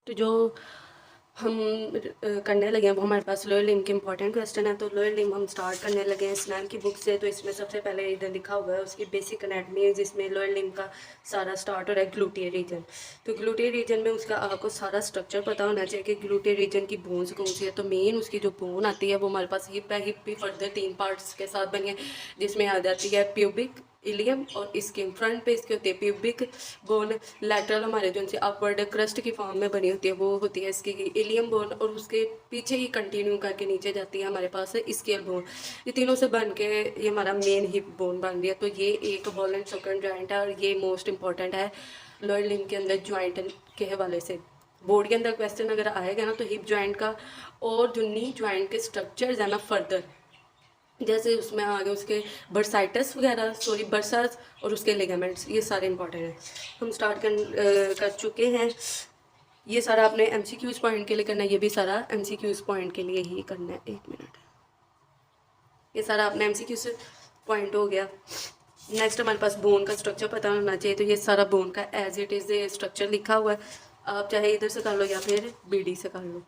तो जो हम करने लगे हैं वो हमारे पास लोअर लिम्ब के इंपॉर्टेंट क्वेश्चन है। तो लोअर लिम्ब हम स्टार्ट करने लगे हैं स्नैल की बुक से। तो इसमें सबसे पहले इधर लिखा हुआ है उसकी बेसिक एनाटॉमी है, जिसमें लोअर लिम्ब का सारा स्टार्ट हो रहा है ग्लूटियर रीजन। तो ग्लूटियर रीजन में उसका आपको सारा स्ट्रक्चर पता होना चाहिए कि ग्लूटियर रीजन की बोन्स कौन सी है। तो मेन उसकी जो बोन आती है वो हमारे पास हिप है। हिप भी फर्दर 3 पार्ट्स के साथ बनी है, जिसमें आ जाती है प्यूबिक, इलियम और स्किन। फ्रंट पे इसके होती है प्यूबिक बोन, लैटरल हमारे जो उनसे अपवर्ड क्रस्ट की फॉर्म में बनी होती है वो होती है इसकी इलियम बोन, और उसके पीछे ही कंटिन्यू करके नीचे जाती है हमारे पास स्केल बोन। ये तीनों से बन के ये हमारा मेन हिप बोन बन रही है। तो ये एक बॉल एंड सॉकेट जॉइंट है और ये मोस्ट इंपॉर्टेंट है लोअर लिम्ब के अंदर जॉइंट के हवाले से। बोर्ड के अंदर क्वेश्चन अगर आएगा ना तो हिप जॉइंट का और जो नी जॉइंट के स्ट्रक्चर्स है ना फर्दर, जैसे उसमें आगे उसके बर्साइटस वगैरह, सॉरी बर्सास, और उसके लिगामेंट्स, ये सारे इंपॉर्टेंट हैं। हम स्टार्ट कर चुके हैं। ये सारा आपने एमसीक्यूज पॉइंट के लिए करना है, ये भी सारा एमसीक्यूज पॉइंट के लिए ही करना है। 1 मिनट, ये सारा आपने एमसीक्यूज पॉइंट हो गया। नेक्स्ट हमारे पास बोन का स्ट्रक्चर पता होना चाहिए। तो ये सारा बोन का एज इट इज़ स्ट्रक्चर लिखा हुआ है, आप चाहे इधर से कर लो या फिर बीडी से कर लो।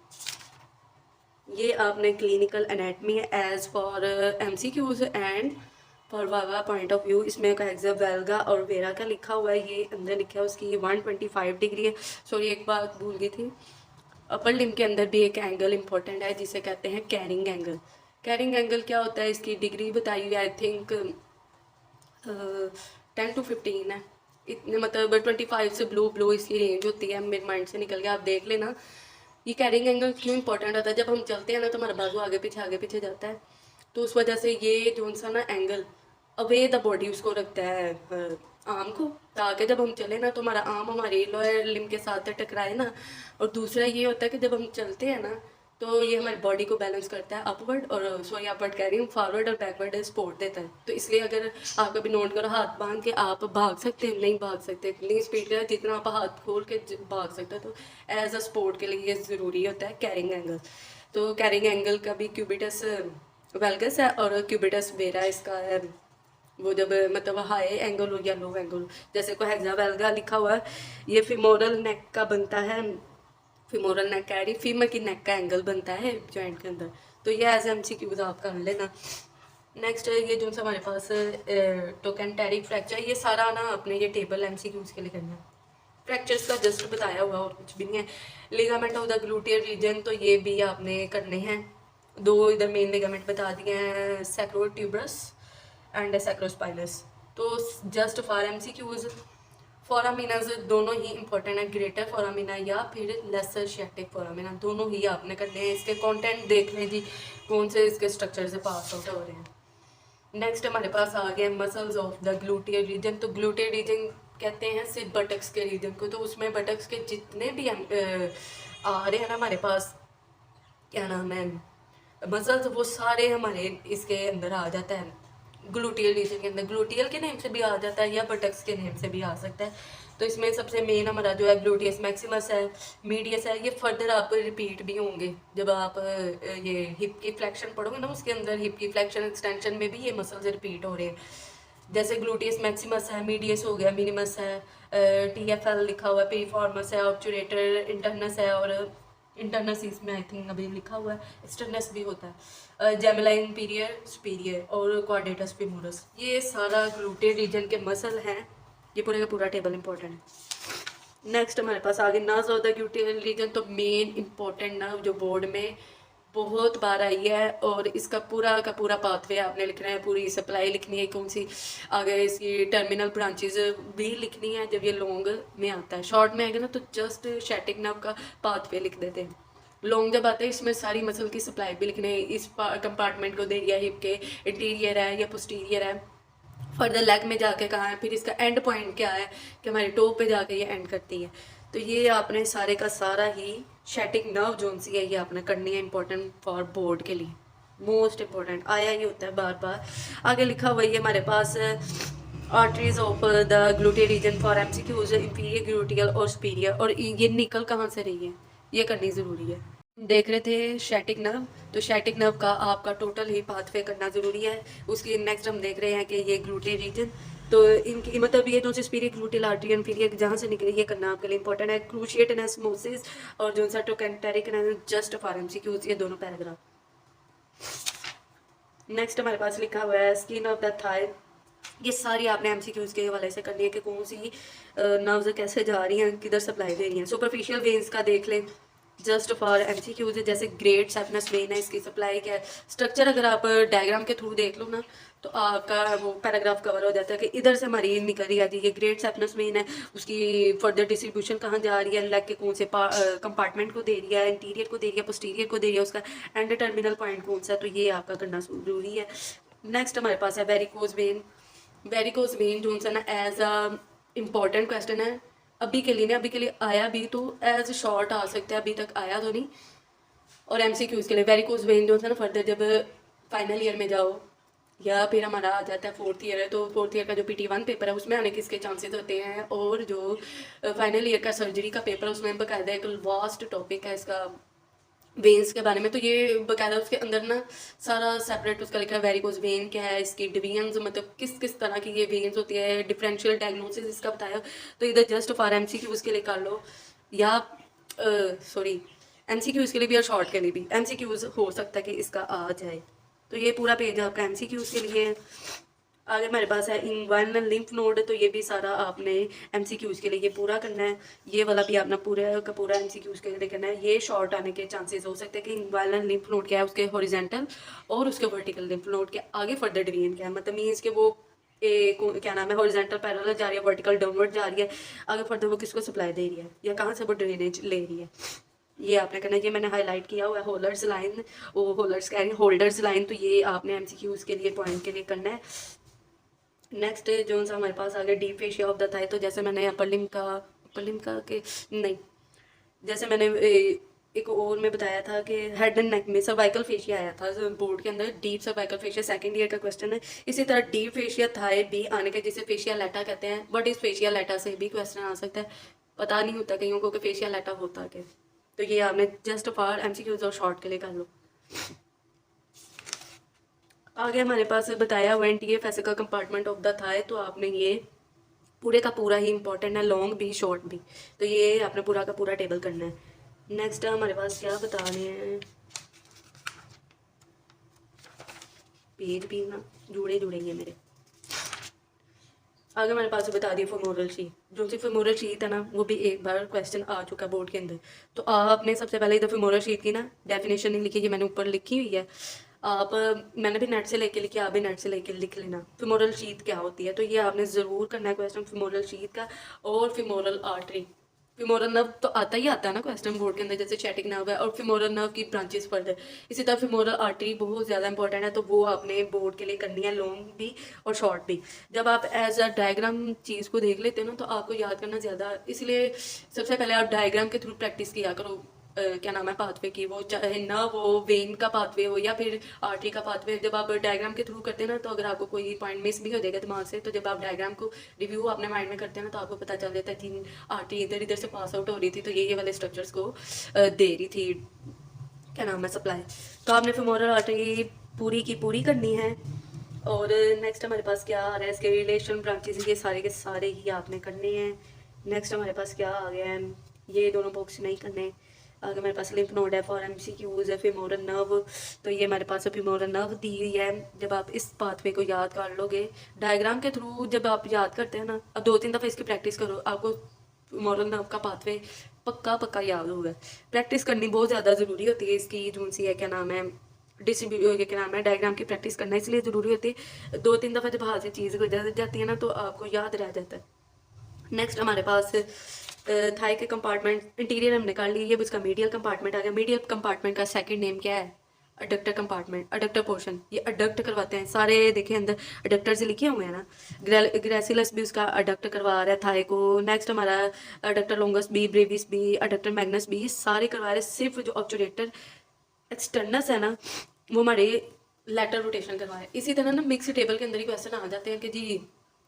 ये आपने क्लिनिकल एनाटमी है as for MCQs and for viva point of view. इसमें का एग्जाम वेल्गा और वेरा का लिखा हुआ है, ये अंदर लिखा है उसकी 125 डिग्री है। सॉरी एक बात भूल गई थी, अपर लिम्ब के अंदर भी एक एंगल इंपॉर्टेंट है जिसे कहते हैं कैरिंग एंगल। कैरिंग एंगल क्या होता है, इसकी डिग्री बताई हुई आई थिंक 10 to 15 है इतने, मतलब 25 से ब्लू ब्लू इसकी रेंज होती है। मेरे माइंड से निकल गया, आप देख लेना। ये कैरिंग एंगल क्यों इंपॉर्टेंट होता है, जब हम चलते हैं ना तो हमारा बाजू आगे पीछे जाता है, तो उस वजह से ये जो सा ना एंगल अवे द बॉडी उसको रखता है आर्म को, ताकि जब हम चले ना तो हमारा आर्म हमारे लोअर लिम्ब के साथ टकराए ना। और दूसरा ये होता है कि जब हम चलते हैं ना तो ये हमारी बॉडी को बैलेंस करता है अपवर्ड, और सॉरी अपवर्ड कह रही हूँ, फॉरवर्ड और बैकवर्ड सपोर्ट देता है। तो इसलिए अगर आप कभी नोट करो, हाथ बांध के आप भाग सकते हैं, नहीं भाग सकते इतनी स्पीड का, जितना आप हाथ खोल के भाग सकते हो। तो एज अ स्पोर्ट के लिए ये ज़रूरी होता है कैरिंग एंगल। तो कैरिंग एंगल का भी क्यूबिटस वेल्गस है और क्यूबिटस वेरा इसका है वो जब मतलब हाई एंगल हो या लो एंगल हो। जैसे कोई हेक्सा वेल्गा लिखा हुआ है, ये फिमोरल नेक का बनता है, फिमोरल नेक कह रही, फीमर की नेक का एंगल बनता है जॉइंट के अंदर। तो ये एज एम सी क्यूज आप कर लेना। नेक्स्ट ये जो हमारे पास टोकेंटेरिक फ्रैक्चर, ये सारा ना अपने ये टेबल एम सी क्यूज के लिए करना है। फ्रैक्चर्स का जस्ट बताया हुआ और कुछ भी नहीं है। Ligament of the gluteal reason, तो ये भी आपने करने हैं। 2 इधर मेन लिगामेंट बता दिए हैं, सैक्रोट्यूबरस एंड सैक्रोस्पाइनस। तो just for M C Qs foramina दोनों ही इंपॉर्टेंट है, ग्रेटर फोरामिना या फिर लेसर शियाटिक फोरामिना, दोनों ही आपने करने हैं। इसके कंटेंट देख लें जी, कौन से इसके स्ट्रक्चर से पास आउट हो रहे हैं। नेक्स्ट हमारे पास आ गया muscles of the gluteal reason. तो ग्लूटियर रीजन कहते हैं सिर्फ बटक्स के रीजन को। तो उसमें बटक्स के जितने भी आ रहे हैं ना हमारे पास, क्या नाम है, मसल्स, वो सारे हमारे इसके अंदर आ जाता है ग्लूटियल रीजन के अंदर। ग्लूटियल के नेम से भी आ जाता है या बटक्स के नेम से भी आ सकता है। तो इसमें सबसे मेन हमारा जो है ग्लूटियस मैक्सिमस है, मीडियस है। ये फर्दर आप रिपीट भी होंगे जब आप ये हिप की फ्लेक्शन पढ़ोगे ना, उसके अंदर हिप की फ्लेक्शन एक्सटेंशन में भी ये मसल्स रिपीट हो रहे हैं। जैसे ग्लूटियस मैक्सिमस है, मीडियस हो गया, मिनिमस है, TFL लिखा हुआ है, पेरिफॉर्मस है, ऑब्चुरेटर इंटरनस है, और इंटरनस इसमें आई थिंक अभी लिखा हुआ है, एक्सटर्नस भी होता है, जेमिलाइन इंफीरियर सुपीरियर और क्वाड्रेटस फेमोरस। ये सारा ग्लूटेड रीजन के मसल हैं। ये पूरे का पूरा टेबल इंपॉर्टेंट है। नेक्स्ट हमारे पास आगे नर्व्स ऑफ द ग्लूटेड रीजन। तो मेन इंपॉर्टेंट नर्व जो बोर्ड में बहुत बार आई है, और इसका पूरा का पूरा पाथवे आपने लिखना है, पूरी सप्लाई लिखनी है, कौन सी आगे इसकी टर्मिनल ब्रांचेज भी लिखनी है। जब ये लॉन्ग में आता है, शॉर्ट में आएगा ना तो जस्ट शैटिक नर्व का पाथवे लिख देते हैं। लॉन्ग जब आता है इसमें सारी मसल की सप्लाई भी लिखनी है। इस कंपार्टमेंट को दे दिया, हिप के इंटीरियर है या पोस्टीरियर है, फर्दर लेग में जाके कहाँ है, फिर इसका एंड पॉइंट क्या है कि हमारे टो पे जाके ये एंड करती है। तो ये आपने सारे का सारा ही शैटिक नर्व जोन सी है ये आपने करनी है, इंपॉर्टेंट फॉर बोर्ड के लिए, मोस्ट इंपॉर्टेंट आया ही होता है बार बार। आगे लिखा हुआ है हमारे पास arteries of the gluteal region for MCQs, inferior gluteal और सुपीरियर, और ये निकल कहाँ से रही है ये करनी ज़रूरी है। देख रहे थे शैटिक नर्व, तो शैटिक नर्व का आपका टोटल ही पाथवे करना ज़रूरी है। उसकी नेक्स्ट हम देख रहे हैं कि ये ग्लूटियर रीजन, तो इनकी मतलब ये जो स्पिरिट ग्लूटेल आर्टरी इन्फीरियर जहाँ से निकली, ये करना आपके लिए इंपॉर्टेंट है। क्रूशिएट एनास्मोसिस और जो सा टोकेंटेरिक जस्ट फॉर एमसीक्यूज, ये दोनों पैराग्राफ। नेक्स्ट हमारे पास लिखा हुआ है स्किन ऑफ द थाई। ये सारी आपने एमसीक्यूज के हवाले से करनी है कि कौन सी नर्व्स कैसे जा रही हैं, किधर सप्लाई दे रही हैं। सुपरफिशियल वेन्स का देख लें, जस्ट फॉर एमसीक्यूज, जैसे ग्रेट सैपनस वेन है, इसकी सप्लाई क्या है। स्ट्रक्चर अगर आप डायग्राम के थ्रू देख लो ना तो आपका वो पैराग्राफ कवर हो जाता है कि इधर से हमारी निकल रही है, ये ग्रेट सैपनस वेन है, उसकी फर्दर डिस्ट्रीब्यूशन कहाँ जा रही है, लेग के कौन से कंपार्टमेंट को दे रही है, इंटीरियर को दे रही है, पोस्टीरियर को दे रही है, उसका एंड टर्मिनल पॉइंट कौन सा है, तो ये आपका करना जरूरी है। नेक्स्ट हमारे पास है वेरिकोज वेन। वेरिकोज वेन जो सा ना एज अ इम्पॉर्टेंट क्वेश्चन है अभी के लिए, अभी के लिए आया भी तो एज शॉर्ट आ सकता है, अभी तक आया तो नहीं। और एमसीक्यूज के लिए वेरिकोज वेन जो था ना फर्दर जब फाइनल ईयर में जाओ या फिर हमारा आ जाता है फोर्थ ईयर है, तो फोर्थ ईयर का जो PT1 पेपर है उसमें आने के इसके चांसेस होते हैं। और जो फाइनल ईयर का सर्जरी का पेपर है उसमें बकायदा एक वास्ट टॉपिक है इसका वेन्स के बारे में, तो ये बकायदा उसके अंदर ना सारा सेपरेट उसका लिखा है वेरिकोज वेन क्या है, इसकी डिवीजन्स मतलब किस किस तरह की ये वेन्स होती है, डिफरेंशियल डायग्नोसिस इसका बताया। तो इधर जस्ट फॉर एमसीक्यूज के लिए कर लो या सॉरी एमसीक्यूज के लिए भी और शॉर्ट के लिए भी। एमसीक्यूज हो सकता है कि इसका आ जाए, तो ये पूरा पेज आपका एमसीक्यूज के लिए है। आगे हमारे पास है इन्वाइरनल लिम्फ नोड, तो ये भी सारा आपने एमसीक्यूज के लिए ये पूरा करना है। ये वाला भी आपने पूरा का पूरा एमसीक्यूज के लिए करना है। ये शॉर्ट आने के चांसेस हो सकते हैं कि इन्वाइरनल लिम्फ नोड क्या है, उसके हॉरिजेंटल और उसके वर्टिकल लिम्फ नोड के आगे फर्दर डिवीजन क्या है, मतलब मीन्स के वो क्या नाम है हॉरिजेंटल पैरेलल जा रही है, वर्टिकल डाउनवर्ड जा रही है, आगे फर्दर वो किसको सप्लाई दे रही है या कहाँ से वो ड्रेनेज ले रही है, ये आपने करना है। ये मैंने हाईलाइट किया हुआ है होल्डर्स लाइन, वो होल्डर्स कह रही है होल्डर्स लाइन, तो ये आपने एमसीक्यूज के लिए पॉइंट के लिए करना है। नेक्स्ट जो सा हमारे पास आ गया deep fascia of the thigh, तो जैसे मैंने अपर लिम्ब का के नहीं, जैसे मैंने एक और में बताया था कि हेड एंड नेक में सर्वाइकल फेशिया आया था बोर्ड के अंदर, deep cervical fascia second year का क्वेश्चन है। इसी तरह डीप फेशिया थाई भी आने के, जिसे फेशिया लेटा कहते हैं, बट इस फेशिया लेटा से भी क्वेश्चन आ सकता है, पता नहीं होता कईयों को कि फेशिया लेटा होता क्या, तो ये आपने जस्ट फॉर एमसीक्यूज और शॉर्ट के लिए कर लो। आगे हमारे पास बताया हुआ NTA fascial compartment of the thigh, तो आपने ये पूरे का पूरा ही इंपॉर्टेंट है, लॉन्ग भी शॉर्ट भी, तो ये आपने पूरा का पूरा टेबल करना है। नेक्स्ट हमारे पास क्या बता रहे हैं, पेज भी ना जुड़े जुड़ेंगे मेरे। आगे हमारे पास बता दिया फेमोरल शीथ, जो सी फेमोरल शीथ है ना वो भी एक बार क्वेश्चन आ चुका है बोर्ड के अंदर, तो आपने सबसे पहले इधर फेमोरल शीथ की ना डेफिनेशन नहीं लिखी, ये मैंने ऊपर लिखी हुई है, आप मैंने भी नेट से लेके लिखी, आप भी नेट से लेके लिख लेना फेमोरल शीथ क्या होती है, तो ये आपने ज़रूर करना है क्वेश्चन फेमोरल शीथ का। और फेमोरल आर्टरी, फेमोरल नर्व तो आता ही आता है ना क्वेश्चन बोर्ड के अंदर, जैसे चैटिक नर्व है और फेमोरल नर्व की ब्रांचेस फर्दर, इसी तरह फेमोरल आर्टरी बहुत ज़्यादा इंपॉर्टेंट है, तो वो आपने बोर्ड के लिए करनी है, लॉन्ग भी और शॉर्ट भी। जब आप एज अ डायग्राम चीज़ को देख लेते हो ना तो आपको याद करना ज़्यादा, इसलिए सबसे पहले आप डायग्राम के थ्रू प्रैक्टिस किया करो। क्या नाम है पाथवे की, वो चाहे ना वो वेन का पाथवे हो या फिर आर्टरी का पाथवे, जब आप डायग्राम के थ्रू करते हैं ना तो अगर आपको कोई पॉइंट मिस भी हो जाएगा दिमाग से, तो जब आप डायग्राम को रिव्यू अपने माइंड में करते हैं ना तो आपको पता चल जाता है कि आर्टरी इधर इधर से पास आउट हो रही थी, तो ये वाले स्ट्रक्चर्स को दे रही थी क्या नाम है सप्लाई, तो आपने फेमोरल आर्टरी पूरी की पूरी करनी है। और नेक्स्ट हमारे पास क्या आ रहा है, इसके रिलेशन ब्रांचेस, ये सारे के सारे ही आपने करने हैं। नेक्स्ट हमारे पास क्या आ गया है, ये दोनों बॉक्स नहीं करने। आगे हमारे पास लिम्फ नोड है फॉर एमसीक्यूज है, फेमोरल नर्व, तो ये हमारे पास फेमोरल नर्व दी हुई है। जब आप इस पाथवे को याद कर लोगे डायग्राम के थ्रू, जब आप याद करते हैं ना, अब 2-3 दफ़ा इसकी प्रैक्टिस करो, आपको फेमोरल नर्व का पाथवे पक्का पक्का याद होगा। प्रैक्टिस करनी बहुत ज़्यादा ज़रूरी होती है इसकी, जो सी है क्या नाम है डिस्ट्रीब्यूट क्या नाम है डायग्राम की प्रैक्टिस करना इसलिए ज़रूरी होती है। 2-3 दफ़ा जब हाथ से चीज़ गुजर जाती है ना तो आपको याद रह जाता है। नेक्स्ट हमारे पास थाई के कंपार्टमेंट इंटीरियर हमने कर ली, ये उसका मीडियल कंपार्टमेंट आ गया। मीडियल कंपार्टमेंट का सेकंड नेम क्या है, अडक्टर कंपार्टमेंट, अडक्टर पोर्शन, ये अडक्ट करवाते हैं सारे, देखे अंदर अडक्टर से लिखे हुए हैं ना, ग्रेसिलस भी उसका अडक्ट करवा रहा है थाई को। नेक्स्ट हमारा अडक्टर लॉन्गस भी, ब्रेविस भी, अडक्टर मैग्नस भी, ये सारे करवा रहे हैं। सिर्फ जो ऑब्चुरेटर एक्सटर्नस है ना वो हमारे लेटर रोटेशन करवाए। इसी तरह ना मिक्स टेबल के अंदर ही क्वेश्चन आ जाते हैं कि जी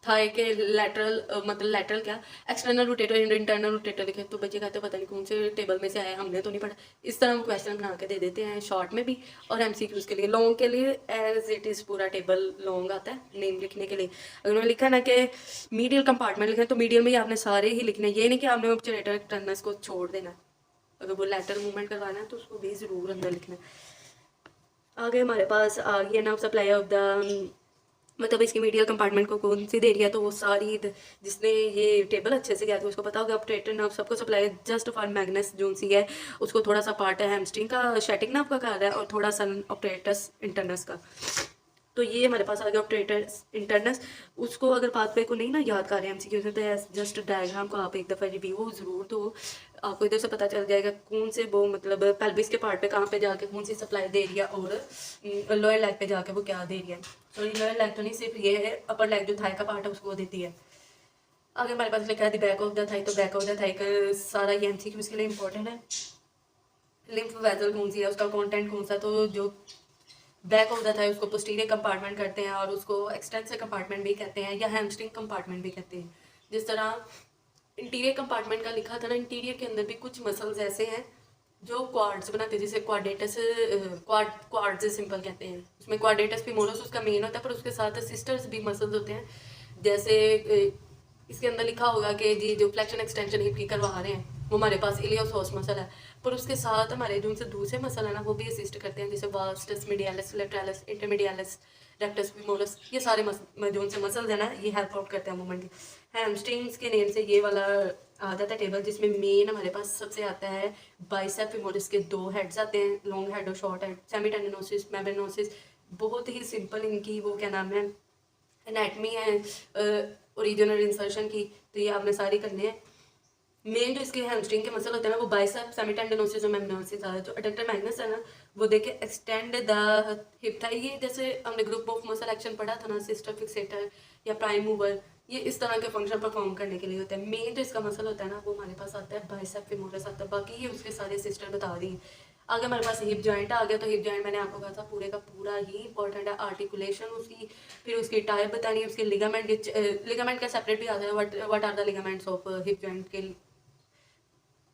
थाई के लेटरल मतलब लेटरल क्या, एक्सटर्नल रोटेटर इंटरनल रोटेटर लिखे, तो बच्चे कहते हैं पता नहीं कौन से टेबल में से आया, हमने तो नहीं पढ़ा। इस तरह वो क्वेश्चन बना के दे देते हैं शॉर्ट में भी, और एमसीक्यूज के लिए लॉन्ग के लिए एज इट इज़ पूरा टेबल लॉन्ग आता है नेम लिखने के लिए। अगर उन्होंने लिखा ना कि मीडियल कंपार्टमेंट लिखना, तो मीडियल में ही आपने सारे ही लिखने, ये नहीं कि आपने ऑब्चुरेटर टर्नस को छोड़ देना। अगर वो लेटर मूवमेंट करवाना है तो उसको भी ज़रूर अंदर लिखना है। आगे हमारे पास आ गया नाउ सप्लाई ऑफ द, मतलब इसकी मीडियल कंपार्टमेंट को कौन सी दे रही है, तो वो सारी जिसने ये टेबल अच्छे से किया तो उसको पता होगा। ऑपरेटर नर्व सबको सप्लाई जस्ट फॉर मैग्नस जोन सी है, उसको थोड़ा सा पार्ट है हैमस्ट्रिंग का, शैटिक नर्व का कार्य है, और थोड़ा सा ऑपरेटस इंटरनस का। तो ये हमारे पास आ गया ऑपरेटस इंटरनस। उसको अगर पाथवे को नहीं ना याद कर रहे हैं एमसीक्यू से, तो जस्ट डायग्राम को आप एक दफ़ा रिव्यू ज़रूर दो, आपको इधर से पता चल जाएगा कौन से वो मतलब पेल्विस के पार्ट पे कहाँ पे जाके कौन सी सप्लाई दे रही है, और लोअर लेग पे जाके वो क्या दे रही है। सॉरी लोअर लेग तो नहीं, सिर्फ ये है अपर लेग जो थाई का पार्ट है उसको देती है। आगे हमारे पास लिखा है बैक ऑफ द थाई, तो बैक ऑफ द थाई का सारा ये एमसीक्यू के लिए इंपॉर्टेंट है। लिम्फ वेसल कौन सी है, उसका कंटेंट कौन सा, तो जो बैक ऑफ द थाई उसको पोस्टीरियर कंपार्टमेंट करते हैं, और उसको एक्सटेंसिव कंपार्टमेंट भी कहते हैं, या हैमस्ट्रिंग कंपार्टमेंट भी कहते हैं। जिस तरह इंटीरियर कंपार्टमेंट का लिखा था ना, इंटीरियर के अंदर भी कुछ मसल्स ऐसे हैं जो क्वाड्स बनाते हैं, जिसे क्वाड्रेटस क्वाड्स सिंपल कहते हैं। उसमें क्वाड्रेटस फीमोरस उसका मेन होता है, पर उसके साथ सिस्टर्स भी मसल्स होते हैं। जैसे इसके अंदर लिखा होगा कि जी जो फ्लेक्शन एक्सटेंशन हिप की करवा रहे हैं वो हमारे पास इलियोसोस मसल है, पर उसके साथ हमारे जो उनसे दूसरे मसल है ना वो भी असिस्ट करते हैं, जैसे वास्टस मीडियालिस लेटरालिस इंटरमीडियालिस रेक्टस फीमोरस, ये सारे जो उनसे मसल्स है ना ये हेल्प आउट करते हैं मूवमेंट की। हैमस्ट्रिंग्स के नेम से ये वाला आ जाता है टेबल, जिसमें मेन हमारे पास सबसे आता है बाइसेप फीमोरस के दो हेड्स आते हैं, लॉन्ग हेड और शॉर्ट हेड, सेमीटेंडिनोसिस मेम्ब्रेनोसिस। बहुत ही सिंपल इनकी वो क्या नाम है एनाटमी है ओरिजिनल इंसर्शन की, तो ये आपने सारी करनी है। मेन जो इसके हैमस्ट्रिंग के मसल होते हैं ना वो बाइसेप सेमीटेंडिनोसिस और मेम्ब्रेनोसिस आ रहा है। जो एडक्टर मैग्नस है ना वो देखे एक्सटेंड द हिप थाई, ये जैसे हमने ग्रुप ऑफ मसल एक्शन पढ़ा था ना, सिस्टर फिक्सेटर या प्राइम मूवर, ये इस तरह के फंक्शन परफॉर्म करने के लिए होता है। मेन जो इसका मसल होता है ना वो हमारे पास आता है बाइसेप फीमोरस आता है, बाकी ये उसके सारे सिस्टर बता दी। आगे हमारे पास हिप जॉइंट आ गया, तो हिप जॉइंट मैंने आपको कहा था पूरे का पूरा ही इंपॉर्टेंट है, आर्टिकुलेशन उसकी, फिर उसकी टाइप बतानी है, उसके लिगामेंट, लिगामेंट का सेपरेट भी आता है, what are the ligaments of hip joint के,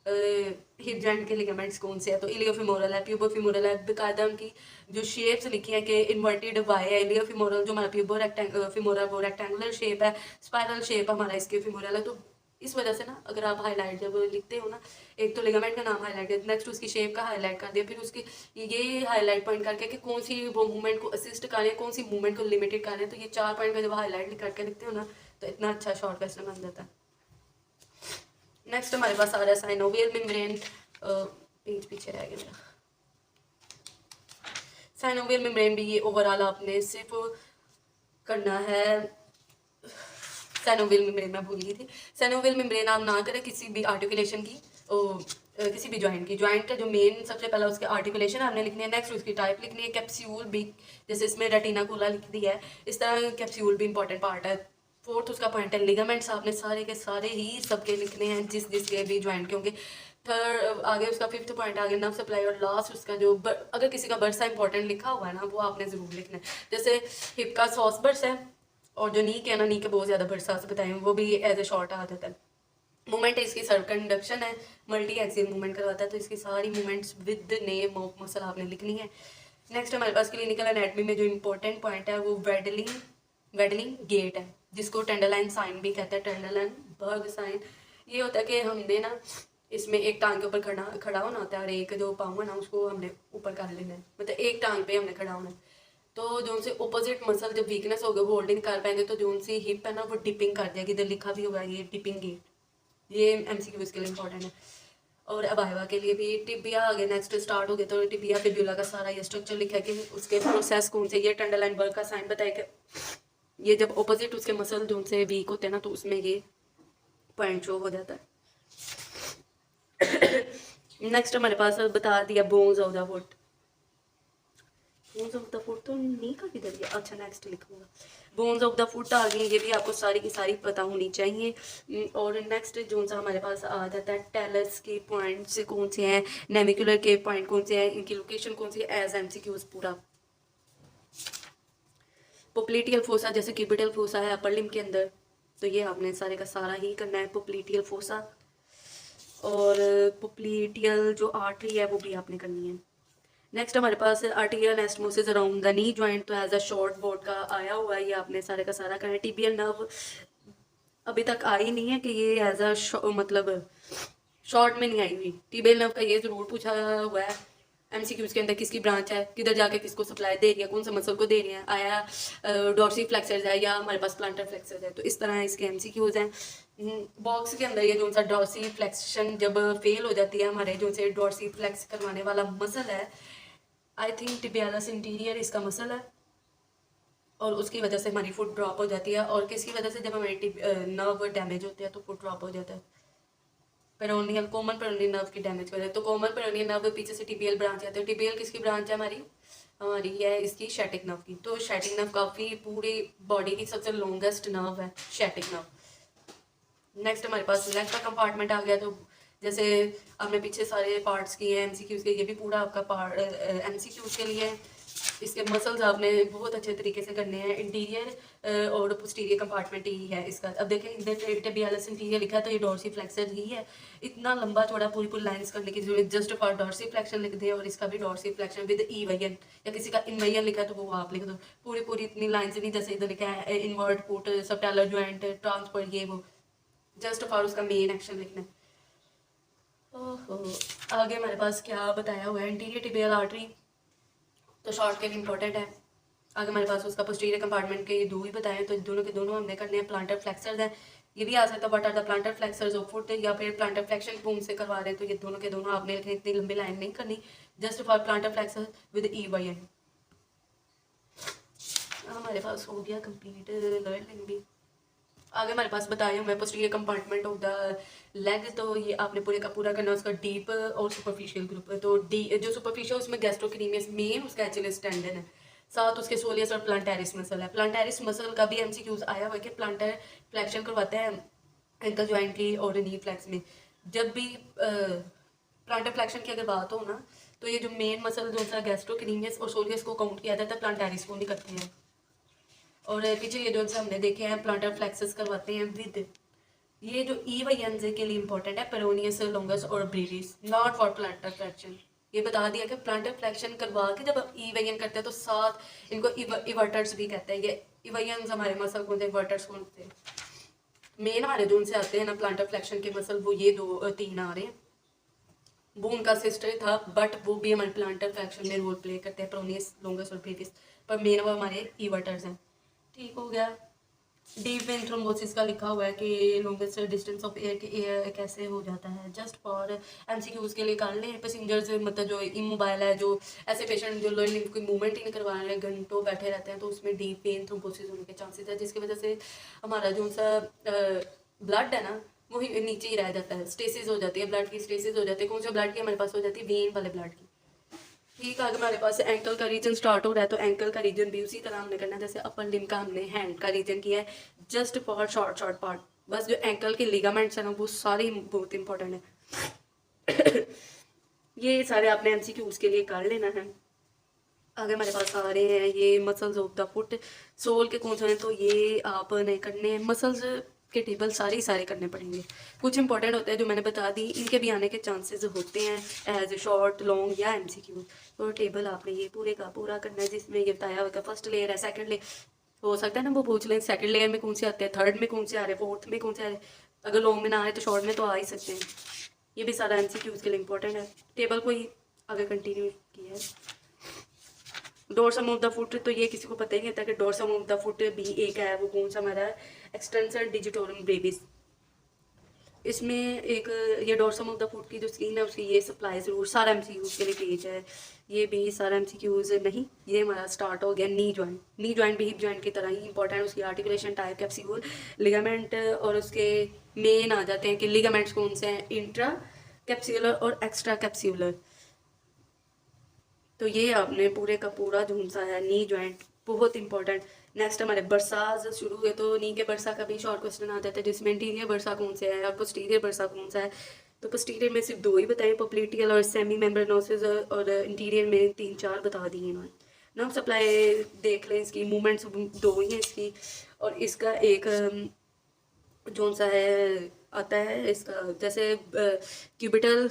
हिप जॉइंट के लिगामेंट्स कौन से है, तो इलियोफिमोरल है, प्यूबोफिमोरल है, बेकायदा उनकी जो शेप्स लिखी है कि इन्वर्टेड वाई है इलियोफिमोरल, जो हमारा प्यूबो फिमोरल वो रेक्टेंगुलर शेप है, स्पाइरल शेप हमारा इसके फिमोरल है। तो इस वजह से ना अगर आप हाईलाइट जब लिखते हो ना, एक तो लिगामेंट का नाम हाईलाइट कर, नेक्स्ट उसकी शेप का हाईलाइट कर दिया, फिर उसकी ये हाईलाइट पॉइंट करके कि कौन सी वो मूवमेंट को असिस्ट कर रहे हैं, कौन सी मूवमेंट को लिमिटेड कर रहे हैं, तो ये 4 पॉइंट का जब हाईलाइट करके लिखते हो ना तो इतना अच्छा शॉर्ट क्वेश्चन बन जाता है। नेक्स्ट हमारे पास आ रहा है साइनोवियल मेम्ब्रेन, पेज पीछे रह गया मेरा। साइनोवियल मेम्ब्रेन भी ये ओवरऑल आपने सिर्फ करना है, साइनोवियल मेम्ब्रेन मैं भूल गई थी। साइनोवियल मेम्ब्रेन आप ना करें किसी भी आर्टिकुलेशन की, किसी भी जॉइंट की, जॉइंट का जो मेन सबसे पहला उसके आर्टिकुलेशन आपने लिखनी है, नेक्स्ट उसकी टाइप लिखनी है, कैप्सूल भी जैसे इसमें रेटिनाकुला लिख दिया है, इस तरह कैप्सूल भी इंपॉर्टेंट पार्ट है। फोर्थ उसका पॉइंट है लिगामेंट्स, आपने सारे के सारे ही सबके लिखने हैं जिसके भी जॉइंट के होंगे। थर्ड आगे उसका फिफ्थ पॉइंट आगे नर्व सप्लाई, और लास्ट उसका जो अगर किसी का बर्सा इंपॉर्टेंट लिखा हुआ है ना वो आपने ज़रूर लिखना है। जैसे हिप का सॉस बर्स है, और जो नी के है ना, नी के बहुत ज़्यादा बर्सा से बताएं वो भी एज ए शॉर्ट आ जाता है। मूवमेंट इसकी सर्कंडक्शन है, मल्टी एक्सियल मूवमेंट करवाता है, तो इसकी सारी movements with the name of muscle आपने लिखनी है। नेक्स्ट हमारे पास क्लिनिकल एनाटमी में जो इंपॉर्टेंट पॉइंट है वो वेडलिंग गेट है, जिसको टेंडरलाइन साइन भी कहते हैं, टेंडरलाइन बर्ग साइन। ये होता है कि हमने ना इसमें एक टांग के ऊपर खड़ा होना होता है, और एक जो पाँव है ना उसको हमने ऊपर कर लेना है, मतलब एक टांग पे हमने खड़ा होना है। तो जो उनसे ऑपोजिट मसल जब वीकनेस होगा वो होल्डिंग कर पाएंगे, तो जो उनसी हिप है ना वो डिपिंग कर देगी, इधर लिखा भी होगा ये डिपिंग गेट, ये एमसीक्यू के लिए इंपॉर्टेंट है। और अबाइवा के लिए भी टिबिया आगे नेक्स्ट स्टार्ट हो गया, तो टिबिया फिब्यूला का सारा ये स्ट्रक्चर लिखा है कि उसके प्रोसेस कौन से, ये टेंडरलाइन बर्ग का साइन बताया कि ये जब ऑपोजिट उसके मसल जो उनसे वीक होते हैं ना तो उसमें ये पॉइंट शो हो जाता है। नेक्स्ट हमारे पास बता दिया bones of the foot, bones of the foot तो नहीं का किधर गया, अच्छा नेक्स्ट लिखूंगा। बोन्स ऑफ द फुट आ गई, ये भी आपको सारी की सारी पता होनी चाहिए। और नेक्स्ट जो सा हमारे पास आ जाता है टेलस के पॉइंट्स कौन से हैं, नेविकुलर के पॉइंट कौन से हैं, इनकी लोकेशन कौन सी है, एज एमसीक्यूज पूरा। पोप्लीटियल फोसा जैसे क्यूबिटल फोसा है अपर लिम्ब के अंदर, तो ये आपने सारे का सारा ही करना है पोप्लीटियल फोसा। और पोप्लीटियल जो आर्टरी है वो भी आपने करनी है। नेक्स्ट हमारे पास arterial anastomosis around the knee joint, तो एज अ शॉर्ट बोर्ड का आया हुआ है, ये आपने सारे का सारा करना है। टिबियल नर्व अभी तक आई नहीं है कि ये एज अ मतलब शॉर्ट में नहीं आई हुई। टिबियल नर्व का ये जरूर पूछा हुआ है एमसीक्यूज के अंदर, किसकी ब्रांच है, किधर जाके किसको सप्लाई दे रही है, कौन सा मसल को दे रही है, आया डॉर्सी फ्लेक्सर्स है या हमारे पास प्लांटर फ्लेक्सर्स है। तो इस तरह इसके एमसीक्यूज हैं। बॉक्स के अंदर ये जो सा डॉर्सी फ्लेक्शन जब फेल हो जाती है, हमारे जो से डॉर्सी फ्लेक्स करवाने वाला मसल है, आई थिंक टिबियालस इंटीरियर इसका मसल है, और उसकी वजह से हमारी फुट ड्रॉप हो जाती है। और किसकी वजह से, जब हमारी नर्व डैमेज होते हैं तो फुट ड्रॉप हो जाता है, पेरोनियल कॉमन पेरोनियल नर्व की डैमेज की वजह से। तो कॉमन पेरोनियल नर्व पीछे से टिबियल ब्रांच आती है। टिबियल किसकी ब्रांच है हमारी है इसकी शैटिक नर्व की। तो शैटिक नर्व काफ़ी पूरी बॉडी की सबसे लॉन्गेस्ट नर्व है शैटिक नर्व। नेक्स्ट हमारे पास लेग का कंपार्टमेंट आ गया। तो जैसे आपने पीछे सारे पार्ट्स किए हैं एमसीक्यूज के, ये भी पूरा आपका पार्ट एमसीक्यूज के लिए है। इसके मसल्स आपने बहुत अच्छे तरीके से करने हैं। इंटीरियर और पोस्टीरियर कंपार्टमेंट ही है इसका। अब देखें इधर टिबियालस इंटीरियर लिखा है तो ये डॉर्सी फ्लेक्सर ही है। इतना लंबा चौड़ा पूरी पूरी लाइंस करने की जरूरत, जस्ट फॉर डॉर्सी फ्लेक्शन लिख दे, और इसका भी dorsiflexion with E van, या किसी का इनवैन लिखा है तो वो आप लिख दो। पूरी पूरी इतनी लाइन्स नहीं, जैसे इधर लिखा है इनवर्ट पुट सबटैलर ज्वाइंट ट्रांसफर, ये वो जस्ट फॉर उसका मेन एक्शन लिखना है। ओहो, आगे हमारे पास क्या बताया हुआ है, इंटीरियर टिबियल आर्टरी तो शॉर्ट के लिए इंपॉर्टेंट है। आगे हमारे पास उसका पोस्टीरियर कंपार्टमेंट के ये दो ही बताए, तो दोनों के दोनों हमने करने हैं। प्लांटर फ्लेक्सर्स हैं, ये भी आ सकता है what are the plantar flexors of foot, या फिर प्लांटर फ्लेक्शन बूम से करवा रहे हैं, तो ये दोनों के दोनों आपने लिखने, इतनी लंबी लाइन नहीं करनी, just for plantar flexors with E Y N. हमारे पास हो गया कंप्लीट लोअर लिम्ब भी। आगे हमारे पास बताया हुआ है posterior compartment of the leg, तो ये आपने पूरे का पूरा करना है उसका डीप और सुपरफिशियल ग्रुप। तो डी जो सुपरफिशियल उसमें गैस्ट्रोक्रीमियस मेन उसका एचिलिस टेंडन है, साथ उसके सोलियस और प्लांटेरिस मसल है। प्लांटेरिस मसल का भी एमसीक्यूज आया हुआ है कि प्लांटर फ्लेक्शन करवाते हैं एंकल ज्वाइंट की और नी फ्लेक्स में। जब भी प्लांटर फ्लेक्शन की अगर बात हो ना, तो ये जो मेन मसल जो सा गैस्ट्रोक्रीमियस और सोलियस को काउंट किया जाता है, प्लांटेरिस को नहीं करते हैं। और पीछे ये जो हमने देखे हैं प्लांटर फ्लेक्सस करवाते हैं विद, ये जो ई वाई एन जे के लिए इंपॉर्टेंट है, पेरोनियस लॉन्गस और ब्रीडिस, नॉट फॉर प्लांटर फ्लेक्शन। ये बता दिया कि प्लांटर फ्लेक्शन करवा के जब ई वाई एन करते हैं तो साथ इनको इवर्टर्स भी कहते हैं। ये इवर्टर्स हमारे मसल कौन से, इवर्टर्स कौन से मेन हमारे जो उनसे आते हैं ना प्लांटर फ्लेक्शन के मसल, वो ये दो तीन आ रहे हैं। वो उनका सिस्टर था, बट वो भी हमारे प्लांटर फ्लेक्शन में रोल प्ले करते हैं, पेरोनियस लॉन्गस और ब्रीडिस, पर मेन वो हमारे इवर्टर्स हैं। ठीक हो गया। डीप वेन थ्रोम्बोसिस का लिखा हुआ है कि लॉन्गेस्ट डिस्टेंस ऑफ एयर के एयर कैसे हो जाता है, जस्ट फॉर एमसीक्यूज के लिए कर लें। पैसेंजर्स मतलब जो इमोबाइल है, जो ऐसे पेशेंट जो लर्निंग कोई मूवमेंट ही नहीं करवा रहे हैं, घंटों बैठे रहते हैं, तो उसमें डीप वेन थ्रोम्बोसिस होने के चांसेस है, जिसकी वजह से हमारा जो सा ब्लड है ना वो नीचे ही रह जाता है, स्टेसिस हो जाती है, ब्लड की स्टेसिस हो जाती है। कौन सा ब्लड की हमारे पास हो जाती है, वेन वाले ब्लड की। ठीक है, अगर हमारे पास एंकल का रीजन स्टार्ट हो रहा है तो एंकल का रीजन भी उसी तरह हमने करना है जैसे अपर लिम्ब का हमने हैंड का रीजन किया है, just for short short part. बस जो एंकल के लिगामेंट्स हैं ना वो सारे बहुत इंपॉर्टेंट है। ये सारे आपने एमसीक्यूज के लिए कर लेना है। आगे हमारे पास आ रहे हैं ये muscles of the foot, sole के कौन से हैं, तो ये आपने करने हैं। मसल्स के टेबल सारे करने पड़ेंगे, कुछ इंपॉर्टेंट होते हैं जो मैंने बता दी, इनके भी आने के चांसेस होते हैं एज शॉर्ट लॉन्ग या एमसीक्यू। तो टेबल आपने ये पूरे का पूरा करना है, जिसमें ये बताया होगा फर्स्ट लेयर है, सेकंड लेयर हो सकता है ना वो पूछ लें सेकंड लेयर में कौन से आते हैं, थर्ड में कौन से आ रहे हैं, फोर्थ में कौन से आ रहे हैं। अगर लॉन्ग में ना आए तो शॉर्ट में तो आ ही सकते हैं। ये भी सारा एमसीक्यूज के लिए इंपॉर्टेंट है। टेबल को ही आगे कंटिन्यू किया है। डोर्सम ऑफ द फुट, तो ये किसी को पता ही नहीं होता कि डोर्सम ऑफ द फुट भी एक है, वो कौन सा हमारा एक्सटेंसर डिजिटोरम ब्रेविस। इसमें एक ये डोर्सम ऑफ द फुट की जो स्किन है उसकी ये सप्लाई जरूर सारा एमसीक्यूज के लिए पेज है। ये भी सारा एमसीक्यूज नहीं, ये हमारा स्टार्ट हो गया नी जॉइंट। नी जॉइंट भी हिप जॉइंट की तरह ही इंपॉर्टेंट है, उसकी आर्टिकुलेशन टाइप कैप्सूल लिगामेंट, और उसके मेन आ जाते हैं कि लिगामेंट्स कौन से हैं, इंट्रा कैप्सूलर और एक्स्ट्रा कैप्सूलर। तो ये आपने पूरे का पूरा झुंसा है नी जॉइंट, बहुत इंपॉर्टेंट। नेक्स्ट हमारे बरसाज शुरू हुए, तो नी के बरसा का भी शॉर्ट क्वेश्चन आ जाता है, जिसमें इंटीरियर बरसा कौन से है और पोस्टीरियर बरसा कौन सा है। तो पोस्टीरियर में सिर्फ दो ही बताए, पोप्लीटियल और सेमी मेम्ब्रेनोसिस, और इंटीरियर में 3-4 बता दिए इन्होंने। नर्व सप्लाई देख लें, इसकी मूवमेंट्स दो ही हैं इसकी, और इसका एक जो सा है आता है इसका, जैसे क्यूबिटल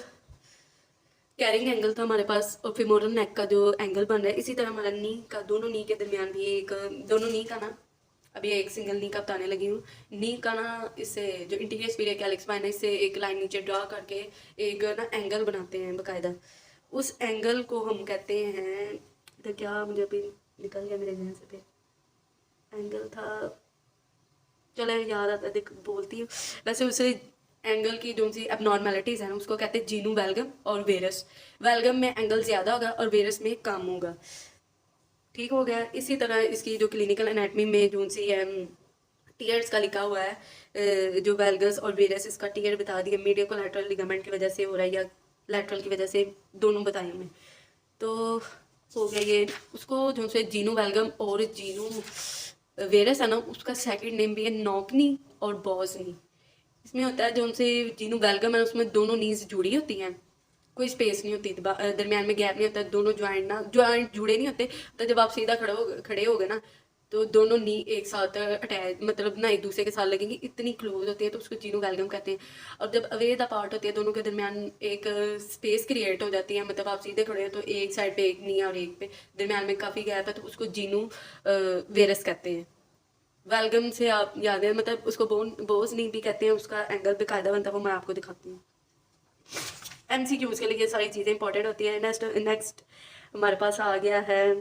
कैरिंग एंगल था हमारे पास, और फिमोरल नेक का जो एंगल बन रहा है, इसी तरह हमारा नी का, दोनों नी के दरमियान भी एक, दोनों नी का ना, अभी एक सिंगल नी का बताने लगी हूँ, नी का ना इससे जो इंटीरियर स्पीरियर कैलिक स्पाइन है, इससे एक लाइन नीचे ड्रा करके एक ना एंगल बनाते हैं बाकायदा। उस एंगल को हम कहते हैं, तो क्या मुझे अभी निकल गया मेरे जहन से, पे एंगल था, चलो याद आता देख बोलती हूँ। वैसे उसे एंगल की जो सी एबनॉर्मेलिटीज़ हैं उसको कहते हैं जीनू वेल्गम और वेरस। वेल्गम में एंगल ज़्यादा होगा और वेरस में कम होगा। ठीक हो गया। इसी तरह इसकी जो क्लिनिकल एनाटमी में जो सी है टीयर्स का लिखा हुआ है, जो वेल्गस और वेरस, इसका टीयर बता दिया मीडियल कोलैटरल लिगामेंट की वजह से हो रहा है या लैटरल की वजह से, दोनों बताए मैं। तो हो गया ये। उसको जो से जीनू वेल्गम और जीनू वेरस है ना, उसका सेकंड नेम भी है नॉकनी और बॉसनी। इसमें होता है जो उनसे जीनू वेलकम है, उसमें दोनों नीज जुड़ी होती हैं, कोई स्पेस नहीं होती, दरमियान में गैप नहीं होता, दोनों ज्वाइंट जुड़े नहीं होते। तो जब आप सीधा खड़े हो गए ना, तो दोनों नी एक साथ अटैच, मतलब ना एक दूसरे के साथ लगेंगी, इतनी क्लोज होती है, तो उसको जीनू वेलकम कहते हैं। और जब अवे द पार्ट होती है, दोनों के दरमियान एक स्पेस क्रिएट हो जाती है, मतलब आप सीधे खड़े हो तो एक साइड पे एक नी और एक पे दरमियान में काफ़ी गैप है, तो उसको जीनू वेरस कहते हैं। वेलगम से आप याद है, मतलब उसको बोस नहीं भी कहते हैं, उसका एंगल पे कायदा बनता है, वो मैं आपको दिखाती हूँ। एमसीक्यूज के लिए ये सारी चीज़ें इंपॉर्टेंट होती हैं। नेक्स्ट हमारे पास आ गया है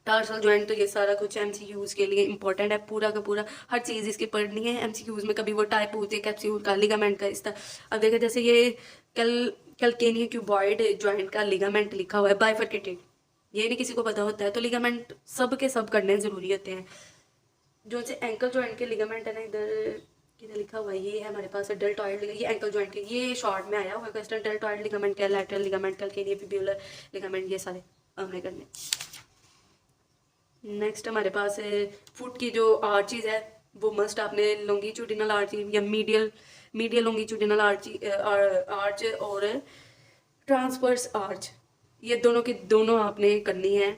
टार्सल जॉइंट। तो ये सारा कुछ एमसीक्यूज के लिए इंपॉर्टेंट है, पूरा का पूरा हर चीज़ इसकी पढ़नी है एमसीक्यूज में। कभी वो टाइप पूछते हैं कैप्सूल का, लिगामेंट का, इस तरह। अब देखो जैसे ये कैल्केनियो क्यूबॉइड जॉइंट का लिगामेंट लिखा हुआ है बाइफरकेटेड, ये नहीं किसी को पता होता है, तो लिगामेंट सब के सब करने ज़रूरी होते हैं। जो से एंकल जॉइंट के लिगामेंट है ना, इधर किधर लिखा हुआ है, ये है हमारे पास डेल्टॉइड, ये एंकल जॉइंट के, ये शॉर्ट में आया हुआ है क्वेश्चन। डेल्टॉइड लिगामेंट क्या, लैटरल लिगामेंट, कैल्केनियो फिब्युलर लिगामेंट, ये सारे हमने करने। नेक्स्ट हमारे पास है फुट की जो आर्चीज है, वो मस्ट आपने लॉन्गिट्यूडिनल आर्च या मीडियल लॉन्गिट्यूडिनल आर्च और ट्रांसवर्स आर्च, ये दोनों की दोनों आपने करनी है।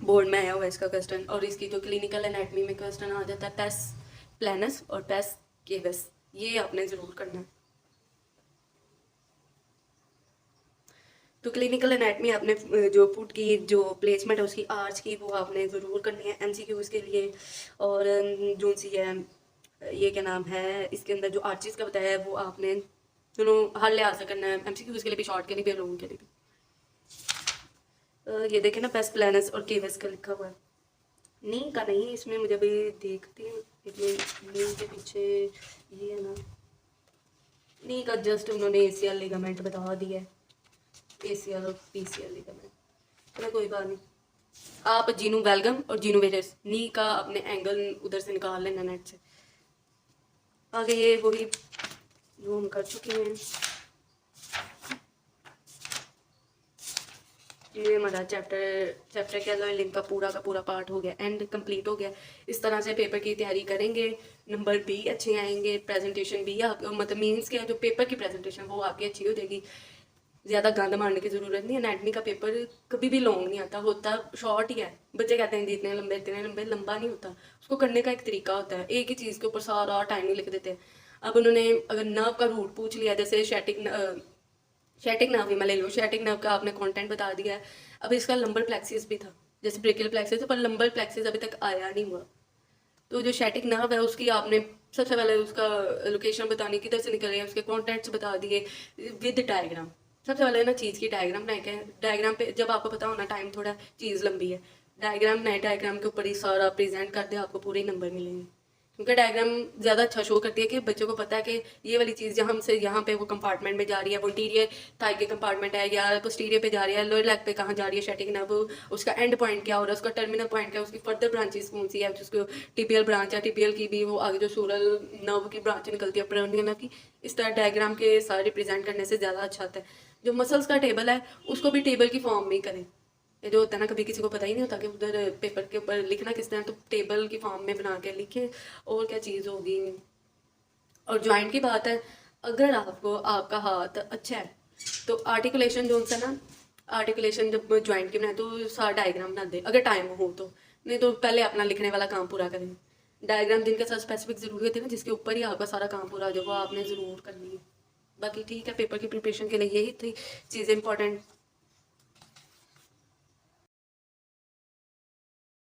बोर्ड में आया हुआ है इसका क्वेश्चन। और इसकी जो क्लिनिकल एनाटमी में क्वेश्चन आ जाता है पेस प्लानस और पेस केवस, ये आपने ज़रूर करना है। तो क्लिनिकल एनाटमी आपने जो फुट की जो प्लेसमेंट है उसकी आर्च की, वो आपने ज़रूर करनी है एमसीक्यूज़ के लिए। और जो सी है ये क्या नाम है, इसके अंदर जो आर्चिस का बताया है वो आपने दोनों हर लिहाज से करना है, एमसीक्यूज़ के लिए भी, शॉर्ट के लिए भी, लोगों के लिए भी। ये देखें ना, पेस प्लानस और केवस का लिखा हुआ है, नी का नहीं। इसमें मुझे अभी देखती हूँ, नी के पीछे ये है ना, नी का जस्ट उन्होंने एसीएल लिगामेंट बता दिया है, एसीएल और पीसीएल लिगामेंट। चलो कोई बात नहीं, आप जीनू वेलगम और जीनू वेरस नी का अपने एंगल उधर से निकाल लेना नेट से। आगे ये वही जो हम कर चुके हैं, ये हमारा चैप्टर कह लो लिंक का पूरा पार्ट हो गया, एंड कंप्लीट हो गया। इस तरह से पेपर की तैयारी करेंगे, नंबर भी अच्छे आएंगे, प्रेजेंटेशन भी आप, मतलब मीन्स के जो पेपर की प्रेजेंटेशन वो आपकी अच्छी हो जाएगी। ज़्यादा गंद मारने की ज़रूरत नहीं है। एनाटमी का पेपर कभी भी लॉन्ग नहीं आता, होता शॉर्ट ही है। बच्चे कहते हैं जितने लंबे इतने लंबे, लंबा नहीं होता, उसको करने का एक तरीका होता है। एक ही चीज़ के ऊपर सारा टाइम नहीं लिख देते। अब उन्होंने अगर नर्व का रूट पूछ लिया, जैसे शैटिक नर्व ही मैं ले लूँ, शैटिक नर्व का आपने कंटेंट बता दिया है। अब इसका लंबर प्लेक्सिस भी था, जैसे ब्रेकियल प्लेक्सिस, पर लंबर प्लेक्सिस अभी तक आया नहीं हुआ। तो जो शैटिक नर्व है उसकी आपने सबसे पहले उसका लोकेशन बतानी, किधर से निकल रही है, उसके कॉन्टेंट्स बता दिए विद डायग्राम। सबसे पहले ना चीज़ की डायग्राम बनाए के, डायग्राम पे जब आपको पता होना टाइम थोड़ा चीज़ लंबी है, डायग्राम नए डायग्राम के ऊपर ही सारा प्रेजेंट कर दे, आपको पूरे नंबर मिलेंगे। क्योंकि डायग्राम ज़्यादा अच्छा शो करती है कि बच्चों को पता है कि ये वाली चीज़ जहाँ से यहाँ पे वो कंपार्टमेंट में जा रही है, वो इंटीरियर थाई के कंपार्टमेंट है या पोस्टीरियर पे जा रही है, लोअर लेग पे कहाँ जा रही है शैटिक नर्व, उसका एंड पॉइंट क्या हो रहा है, उसका टर्मिनल पॉइंट क्या है, उसकी फर्दर ब्रांचेस कौन सी है, जिसको टिपियल ब्रांच है, टिपियल की भी वो आगे जो सूरल नर्व की ब्रांच निकलती है, पेरोनियल नर्व की। इस तरह डायग्राम के सारे रिप्रेजेंट करने से ज़्यादा अच्छा आता है। जो मसल्स का टेबल है उसको भी टेबल की फॉर्म में ही करें। ये जो होता है ना, कभी किसी को पता ही नहीं होता कि उधर पेपर के ऊपर लिखना किस तरह, तो टेबल की फॉर्म में बना के लिखे, और क्या चीज़ होगी। और जॉइंट की बात है, अगर आपको आपका हाथ अच्छा है तो आर्टिकुलेशन जो है ना, आर्टिकुलेशन जब ज्वाइंट की बनाए तो सारा डायग्राम बना दे अगर टाइम हो तो, नहीं तो पहले अपना लिखने वाला काम पूरा करें। डायग्राम जिनके साथ स्पेसिफिक जरूरी होती है ना, जिसके ऊपर ही आपका सारा काम पूरा हो जाए, वो आपने ज़रूर करनी है। बाकी ठीक है, पेपर की प्रिपरेशन के लिए यही थी चीज़ें इंपॉर्टेंट